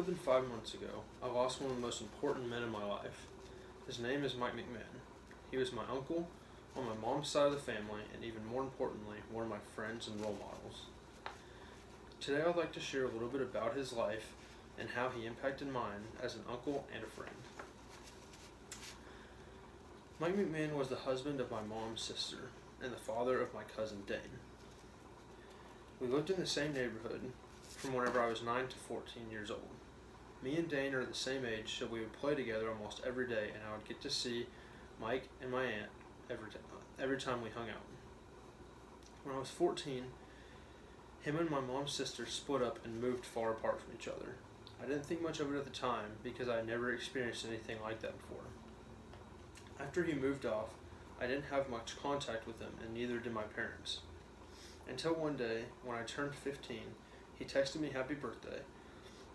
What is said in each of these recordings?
than 5 months ago, I lost one of the most important men in my life. His name is Mike McMahon. He was my uncle on my mom's side of the family, and even more importantly, one of my friends and role models. Today I'd like to share a little bit about his life and how he impacted mine as an uncle and a friend. Mike McMahon was the husband of my mom's sister and the father of my cousin Dane. We lived in the same neighborhood from whenever I was 9 to 14 years old. Me and Dane are the same age, so we would play together almost every day, and I would get to see Mike and my aunt every time we hung out. When I was 14, him and my mom's sister split up and moved far apart from each other. I didn't think much of it at the time because I had never experienced anything like that before. After he moved off, I didn't have much contact with him, and neither did my parents. Until one day, when I turned 15, he texted me happy birthday,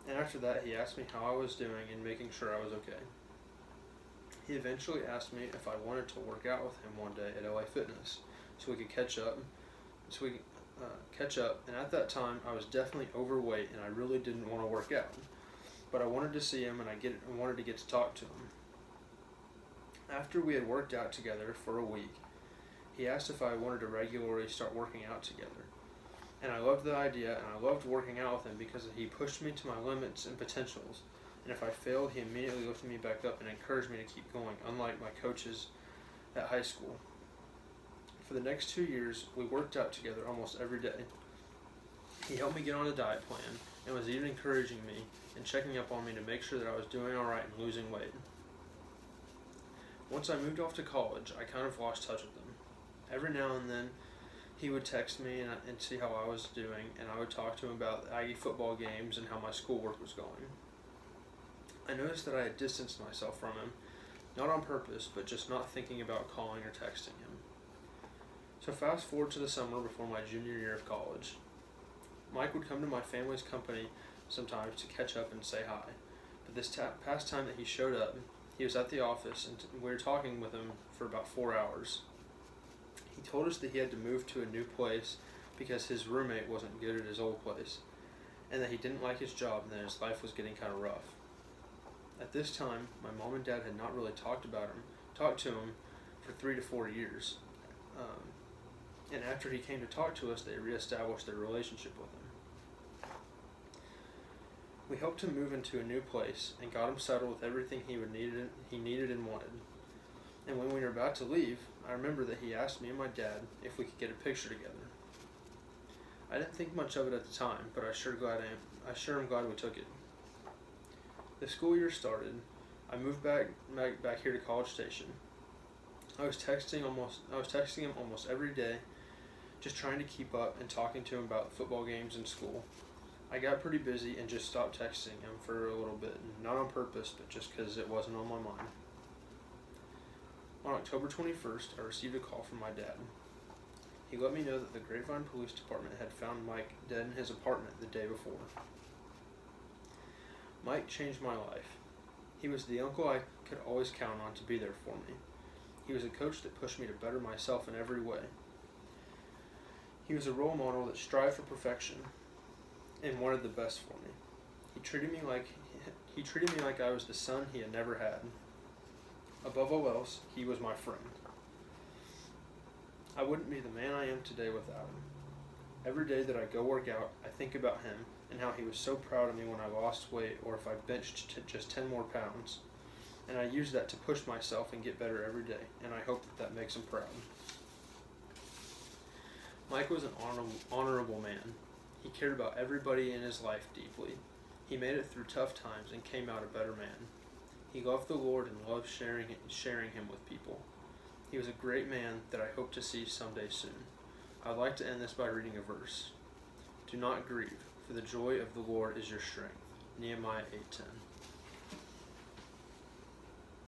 and after that he asked me how I was doing and making sure I was okay. He eventually asked me if I wanted to work out with him one day at LA Fitness so we could catch up, and at that time I was definitely overweight and I really didn't want to work out, but I wanted to see him and I wanted to get to talk to him. After we had worked out together for a week, he asked if I wanted to regularly start working out together. And I loved the idea, and I loved working out with him because he pushed me to my limits and potentials, and if I failed, he immediately lifted me back up and encouraged me to keep going, unlike my coaches at high school. For the next 2 years, we worked out together almost every day. He helped me get on a diet plan, and was even encouraging me and checking up on me to make sure that I was doing alright and losing weight. Once I moved off to college, I kind of lost touch with him. Every now and then, he would text me and see how I was doing, and I would talk to him about Aggie football games and how my schoolwork was going. I noticed that I had distanced myself from him, not on purpose, but just not thinking about calling or texting him. So fast forward to the summer before my junior year of college. Mike would come to my family's company sometimes to catch up and say hi, but this past time that he showed up, he was at the office and we were talking with him for about 4 hours. He told us that he had to move to a new place because his roommate wasn't good at his old place, and that he didn't like his job and that his life was getting kind of rough. At this time, my mom and dad had not really talked to him for 3 to 4 years. And after he came to talk to us, they reestablished their relationship with him. We helped him move into a new place and got him settled with everything he needed and wanted. And when we were about to leave, I remember that he asked me and my dad if we could get a picture together. I didn't think much of it at the time, but I sure am glad we took it. The school year started. I moved back here to College Station. I was texting him almost every day, just trying to keep up and talking to him about football games and school. I got pretty busy and just stopped texting him for a little bit, not on purpose, but just because it wasn't on my mind. On October 21st, I received a call from my dad. He let me know that the Grapevine Police Department had found Mike dead in his apartment the day before. Mike changed my life. He was the uncle I could always count on to be there for me. He was a coach that pushed me to better myself in every way. He was a role model that strived for perfection and wanted the best for me. He treated me like I was the son he had never had. Above all else, he was my friend. I wouldn't be the man I am today without him. Every day that I go work out, I think about him and how he was so proud of me when I lost weight or if I benched just 10 more pounds. And I use that to push myself and get better every day, and I hope that makes him proud. Mike was an honorable man. He cared about everybody in his life deeply. He made it through tough times and came out a better man. He loved the Lord and loved sharing him with people. He was a great man that I hope to see someday soon. I'd like to end this by reading a verse. Do not grieve, for the joy of the Lord is your strength. Nehemiah 8:10.